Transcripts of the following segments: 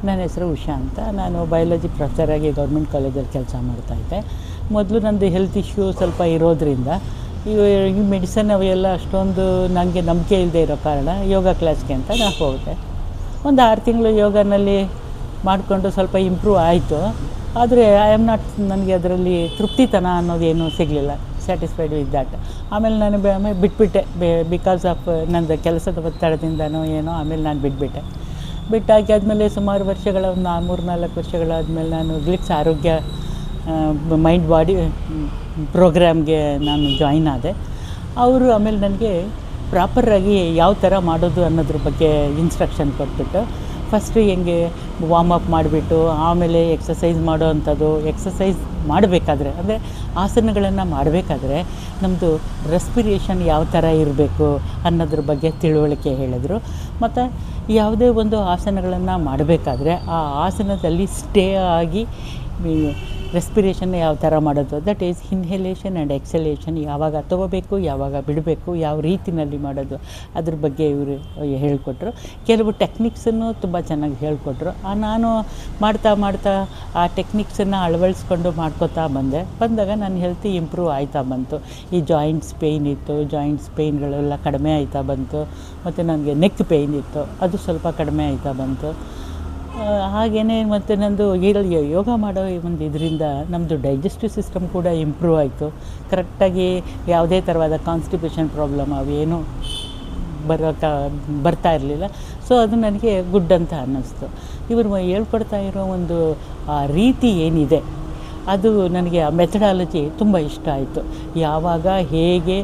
ನನ್ನ ಹೆಸರು ಉಷಾ ಅಂತ. ನಾನು ಬಯಾಲಜಿ ಪ್ರೊಫೆಸರಾಗಿ ಗೌರ್ಮೆಂಟ್ ಕಾಲೇಜಲ್ಲಿ ಕೆಲಸ ಮಾಡ್ತಾಯಿದ್ದೆ. ಮೊದಲು ನಂದು ಹೆಲ್ತ್ ಇಶ್ಯೂ ಸ್ವಲ್ಪ ಇರೋದರಿಂದ ಈ ಮೆಡಿಸನ್ ಅವೆಲ್ಲ ಅಷ್ಟೊಂದು ನನಗೆ ನಂಬಿಕೆ ಇಲ್ಲದೆ ಇರೋ ಕಾರಣ ಯೋಗ ಕ್ಲಾಸ್ಗೆ ಅಂತ ನಾನು ಹೋದೆ. ಒಂದು 6 ತಿಂಗಳು ಯೋಗನಲ್ಲಿ ಮಾಡಿಕೊಂಡು ಸ್ವಲ್ಪ ಇಂಪ್ರೂವ್ ಆಯಿತು. ಆದರೆ ಐ ಆಮ್ ನಾಟ್, ನನಗೆ ಅದರಲ್ಲಿ ತೃಪ್ತಿತನ ಅನ್ನೋದೇನು ಸಿಗಲಿಲ್ಲ, ಸ್ಯಾಟಿಸ್ಫೈಡ್ ವಿತ್ ದ್ಯಾಟ್. ಆಮೇಲೆ ನಾನು ಬಿಟ್ಬಿಟ್ಟೆ, ಬಿಕಾಸ್ ಆಫ್ ನಂದು ಕೆಲಸದ ಒತ್ತಡದಿಂದನೋ ಏನೋ. ಆಮೇಲೆ ನಾನು ಬಿಟ್ಟಾಗಿ ಆದಮೇಲೆ ಸುಮಾರು ವರ್ಷಗಳ, ಒಂದು 3-4 ವರ್ಷಗಳಾದಮೇಲೆ ನಾನು ಗ್ಲಿಟ್ಸ್ ಆರೋಗ್ಯ ಮೈಂಡ್ ಬಾಡಿ ಪ್ರೋಗ್ರಾಮ್ಗೆ ನಾನು ಜಾಯಿನ್ ಆದೆ. ಅವರು ಆಮೇಲೆ ನನಗೆ ಪ್ರಾಪರಾಗಿ ಯಾವ ಥರ ಮಾಡೋದು ಅನ್ನೋದ್ರ ಬಗ್ಗೆ ಇನ್ಸ್ಟ್ರಕ್ಷನ್ ಕೊಟ್ಬಿಟ್ಟು, ಫಸ್ಟು ಹೆಂಗೆ ವಾರ್ಮಪ್ ಮಾಡಿಬಿಟ್ಟು ಆಮೇಲೆ ಎಕ್ಸಸೈಸ್ ಮಾಡೋ ಅಂಥದ್ದು. ಎಕ್ಸಸೈಸ್ ಮಾಡಬೇಕಾದ್ರೆ ಅಂದರೆ ಆಸನಗಳನ್ನು ಮಾಡಬೇಕಾದ್ರೆ ನಮ್ಮದು ರೆಸ್ಪಿರೇಷನ್ ಯಾವ ಥರ ಇರಬೇಕು ಅನ್ನೋದ್ರ ಬಗ್ಗೆ ತಿಳುವಳಿಕೆ ಹೇಳಿದರು. ಮತ್ತು ಯಾವುದೇ ಒಂದು ಆಸನಗಳನ್ನು ಮಾಡಬೇಕಾದ್ರೆ ಆ ಆಸನದಲ್ಲಿ ಸ್ಟೇ ಆಗಿ ರೆಸ್ಪಿರೇಷನ್ ಯಾವ ಥರ ಮಾಡೋದು, ದಟ್ ಈಸ್ ಇನ್ಹೇಲೇಷನ್ ಆ್ಯಂಡ್ ಎಕ್ಸಲೇಷನ್, ಯಾವಾಗ ತೊಗೋಬೇಕು, ಯಾವಾಗ ಬಿಡಬೇಕು, ಯಾವ ರೀತಿಯಲ್ಲಿ ಮಾಡೋದು, ಅದ್ರ ಬಗ್ಗೆ ಇವರು ಹೇಳಿಕೊಟ್ರು. ಕೆಲವು ಟೆಕ್ನಿಕ್ಸನ್ನು ತುಂಬ ಚೆನ್ನಾಗಿ ಹೇಳಿಕೊಟ್ರು. ನಾನು ಮಾಡ್ತಾ ಆ ಟೆಕ್ನಿಕ್ಸನ್ನು ಅಳವಡಿಸ್ಕೊಂಡು ಮಾಡ್ಕೋತಾ ಬಂದಾಗ ನನ್ನ ಹೆಲ್ತ್ ಇಂಪ್ರೂವ್ ಆಯ್ತಾ ಬಂತು. ಈ ಜಾಯಿಂಟ್ಸ್ ಪೇಯ್ನ್ ಇತ್ತು, ಜಾಯಿಂಟ್ಸ್ ಪೇಯ್ನ್ಗಳೆಲ್ಲ ಕಡಿಮೆ ಆಯ್ತಾ ಬಂತು. ಮತ್ತು ನನಗೆ ನೆಕ್ ಪೇಯ್ನ್ ಇತ್ತು, ಅದು ಸ್ವಲ್ಪ ಕಡಿಮೆ ಆಯ್ತಾ ಬಂತು. ಹಾಗೆಯೇ ಮತ್ತು ನಂದು ಯೋಗ ಮಾಡೋ ಒಂದು ಇದರಿಂದ ನಮ್ಮದು ಡೈಜೆಸ್ಟಿವ್ ಸಿಸ್ಟಮ್ ಕೂಡ ಇಂಪ್ರೂವ್ ಆಯಿತು. ಕರೆಕ್ಟಾಗಿ ಯಾವುದೇ ಥರವಾದ ಕಾನ್ಸ್ಟಿಪೇಷನ್ ಪ್ರಾಬ್ಲಮ್ ಅವೇನು ಬರ್ತಾ ಇರಲಿಲ್ಲ. ಸೊ ಅದು ನನಗೆ ಗುಡ್ ಅಂತ ಅನ್ನಿಸ್ತು. ಇವರು ಹೇಳ್ಕೊಡ್ತಾ ಇರೋ ಒಂದು ರೀತಿ ಏನಿದೆ ಅದು ನನಗೆ, ಆ ಮೆಥಡಾಲಜಿ ತುಂಬ ಇಷ್ಟ ಆಯಿತು. ಯಾವಾಗ ಹೇಗೆ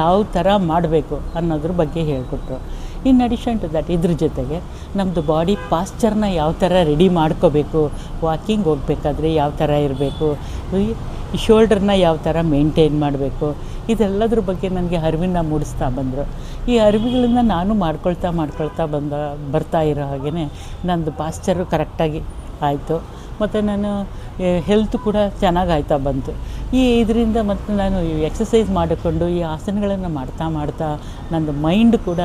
ಯಾವ ಥರ ಮಾಡಬೇಕು ಅನ್ನೋದ್ರ ಬಗ್ಗೆ ಹೇಳಿಕೊಟ್ರು. ಇನ್ ಅಡಿಷನ್ ಟು ದ್ಯಾಟ್, ಇದ್ರ ಜೊತೆಗೆ ನಮ್ಮದು ಬಾಡಿ ಪಾಸ್ಚರ್ನ ಯಾವ ಥರ ರೆಡಿ ಮಾಡ್ಕೋಬೇಕು, ವಾಕಿಂಗ್ ಹೋಗಬೇಕಾದ್ರೆ ಯಾವ ಥರ ಇರಬೇಕು, ಈ ಶೋಲ್ಡರ್ನ ಯಾವ ಥರ ಮೇಂಟೈನ್ ಮಾಡಬೇಕು, ಇದೆಲ್ಲದ್ರ ಬಗ್ಗೆ ನನಗೆ ಅರಿವನ್ನು ಮೂಡಿಸ್ತಾ ಬಂದರು. ಈ ಅರಿವುಗಳನ್ನು ನಾನು ಮಾಡ್ಕೊಳ್ತಾ ಬರ್ತಾ ಇರೋ ಹಾಗೆಯೇ ನಂದು ಪಾಸ್ಚರು ಕರೆಕ್ಟಾಗಿ ಆಯಿತು. ಮತ್ತು ನಾನು ಹೆಲ್ತ್ ಕೂಡ ಚೆನ್ನಾಗಾಯ್ತಾ ಬಂತು. ಇದರಿಂದ ಮತ್ತು ನಾನು ಎಕ್ಸಸೈಸ್ ಮಾಡಿಕೊಂಡು ಈ ಆಸನಗಳನ್ನು ಮಾಡ್ತಾ ನಂದು ಮೈಂಡ್ ಕೂಡ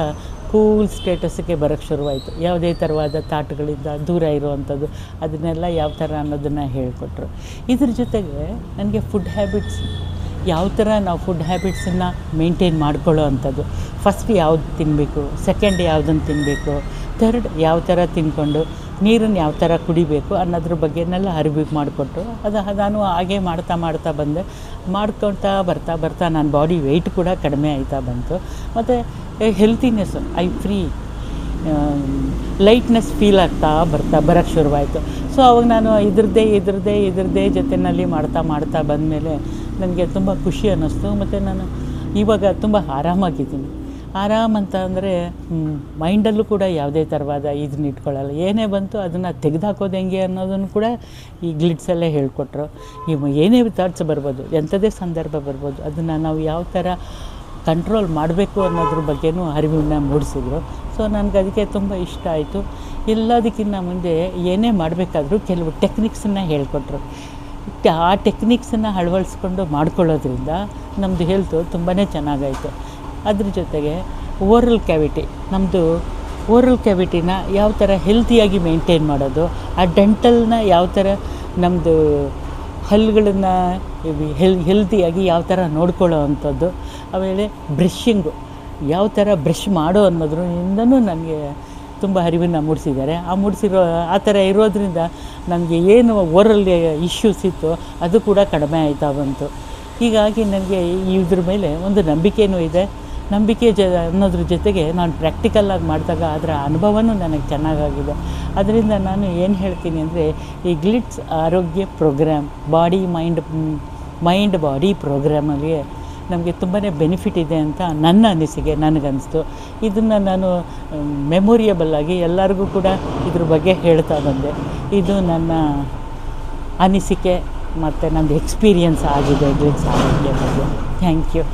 ಕೂಲ್ ಸ್ಟೇಟಸ್ಗೆ ಬರೋಕ್ಕೆ ಶುರುವಾಯಿತು. ಯಾವುದೇ ಥರವಾದ ಥಾಟ್ಗಳಿಂದ ದೂರ ಇರುವಂಥದ್ದು, ಅದನ್ನೆಲ್ಲ ಯಾವ ಥರ ಅನ್ನೋದನ್ನು ಹೇಳಿಕೊಟ್ರು. ಇದ್ರ ಜೊತೆಗೆ ನನಗೆ ಫುಡ್ ಹ್ಯಾಬಿಟ್ಸ್, ಯಾವ ಥರ ನಾವು ಫುಡ್ ಹ್ಯಾಬಿಟ್ಸನ್ನು ಮೇಂಟೈನ್ ಮಾಡ್ಕೊಳ್ಳೋ ಅಂಥದ್ದು, ಫಸ್ಟ್ ಯಾವ್ದು ತಿನ್ನಬೇಕು, ಸೆಕೆಂಡ್ ಯಾವುದನ್ನು ತಿನ್ನಬೇಕು, ಥರ್ಡ್ ಯಾವ ಥರ ತಿಂದ್ಕೊಂಡು ನೀರನ್ನು ಯಾವ ಥರ ಕುಡಿಬೇಕು ಅನ್ನೋದ್ರ ಬಗ್ಗೆನೆಲ್ಲ ಅರಿವು ಮಾಡಿಕೊಟ್ರು. ನಾನು ಹಾಗೆ ಮಾಡ್ತಾ ಬಂದೆ. ಮಾಡ್ಕೊಳ್ತಾ ಬರ್ತಾ ನನ್ನ ಬಾಡಿ ವೆಯ್ಟ್ ಕೂಡ ಕಡಿಮೆ ಆಯ್ತಾ ಬಂತು. ಮತ್ತು ಹೆಲ್ತಿನೆಸ್ಸು, ಲೈಟ್ನೆಸ್ ಫೀಲ್ ಆಗ್ತಾ ಬರೋಕ್ಕೆ ಶುರುವಾಯಿತು. ಸೊ ಅವಾಗ ನಾನು ಇದ್ರದ್ದೇ ಜೊತೆಯಲ್ಲಿ ಮಾಡ್ತಾ ಬಂದಮೇಲೆ ನನಗೆ ತುಂಬ ಖುಷಿ ಅನ್ನಿಸ್ತು. ಮತ್ತು ನಾನು ಇವಾಗ ತುಂಬ ಆರಾಮಾಗಿದ್ದೀನಿ. ಆರಾಮಂತ ಅಂದರೆ ಮೈಂಡಲ್ಲೂ ಕೂಡ ಯಾವುದೇ ಥರವಾದ ಇದನ್ನ ಇಟ್ಕೊಳ್ಳಲ್ಲ. ಏನೇ ಬಂತು ಅದನ್ನು ತೆಗೆದುಹಾಕೋದು ಹೆಂಗೆ ಅನ್ನೋದನ್ನು ಕೂಡ ಈ ಗ್ಲಿಟ್ಸಲ್ಲೇ ಹೇಳಿಕೊಟ್ರು. ಏನೇ ಥಾಟ್ಸ್ ಬರ್ಬೋದು, ಎಂಥದೇ ಸಂದರ್ಭ ಬರ್ಬೋದು, ಅದನ್ನು ನಾವು ಯಾವ ಥರ ಕಂಟ್ರೋಲ್ ಮಾಡಬೇಕು ಅನ್ನೋದ್ರ ಬಗ್ಗೆನೂ ಅರಿವನ್ನು ಮೂಡಿಸಿದ್ರು. ಸೊ ನನಗೆ ಅದಕ್ಕೆ ತುಂಬ ಇಷ್ಟ ಆಯಿತು. ಎಲ್ಲದಕ್ಕಿಂತ ಮುಂದೆ ಏನೇ ಮಾಡಬೇಕಾದ್ರೂ ಕೆಲವು ಟೆಕ್ನಿಕ್ಸನ್ನು ಹೇಳಿಕೊಟ್ರು. ಆ ಟೆಕ್ನಿಕ್ಸನ್ನು ಅಳವಡಿಸ್ಕೊಂಡು ಮಾಡ್ಕೊಳ್ಳೋದ್ರಿಂದ ನಮ್ಮದು ಹೆಲ್ತು ತುಂಬಾ ಚೆನ್ನಾಗಾಯಿತು. ಅದ್ರ ಜೊತೆಗೆ ಓರಲ್ ಕ್ಯಾವಿಟಿನ ಯಾವ ಥರ ಹೆಲ್ತಿಯಾಗಿ ಮೇಂಟೈನ್ ಮಾಡೋದು, ಆ ಡೆಂಟಲ್ನ ಯಾವ ಥರ ನಮ್ಮದು ಹಲ್ಲುಗಳನ್ನು ಹೆಲ್ತಿಯಾಗಿ ಯಾವ ಥರ ನೋಡ್ಕೊಳ್ಳೋ ಅಂಥದ್ದು, ಆಮೇಲೆ ಬ್ರಷಿಂಗು ಯಾವ ಥರ ಬ್ರಷ್ ಮಾಡೋ ಅನ್ನೋದ್ರಿಂದನೂ ನನಗೆ ತುಂಬ ಅರಿವನ್ನು ಮೂಡಿಸಿದ್ದಾರೆ. ಆ ಥರ ಇರೋದ್ರಿಂದ ನನಗೆ ಏನು ಓರಲ್ ಇಶ್ಯೂಸ್ ಇತ್ತು ಅದು ಕೂಡ ಕಡಿಮೆ ಆಯ್ತಾ ಬಂತು. ಹೀಗಾಗಿ ನನಗೆ ಇದ್ರ ಮೇಲೆ ಒಂದು ನಂಬಿಕೆಯೂ ಇದೆ. ನಂಬಿಕೆ ಅನ್ನೋದ್ರ ಜೊತೆಗೆ ನಾನು ಪ್ರಾಕ್ಟಿಕಲ್ಲಾಗಿ ಮಾಡಿದಾಗ ಅದರ ಅನುಭವನೂ ನನಗೆ ಚೆನ್ನಾಗಾಗಿದೆ. ಅದರಿಂದ ನಾನು ಏನು ಹೇಳ್ತೀನಿ ಅಂದರೆ, ಈ ಗ್ಲಿಟ್ಸ್ ಆರೋಗ್ಯ ಪ್ರೋಗ್ರಾಮ್, ಮೈಂಡ್ ಬಾಡಿ ಪ್ರೋಗ್ರಾಮಲ್ಲಿ ನಮಗೆ ತುಂಬಾ ಬೆನಿಫಿಟ್ ಇದೆ ಅಂತ ನನ್ನ ಅನಿಸಿಕೆ, ನನಗನ್ನಿಸ್ತು. ಇದನ್ನು ನಾನು ಮೆಮೊರಿಯಬಲ್ಲಾಗಿ ಎಲ್ಲರಿಗೂ ಕೂಡ ಇದ್ರ ಬಗ್ಗೆ ಹೇಳ್ತಾ ಬಂದೆ. ಇದು ನನ್ನ ಅನಿಸಿಕೆ ಮತ್ತು ನಂದು ಎಕ್ಸ್ಪೀರಿಯನ್ಸ್ ಆಗಿದೆ ಗ್ಲಿಟ್ಸ್ ಆರೋಗ್ಯ ಬಗ್ಗೆ. Thank you.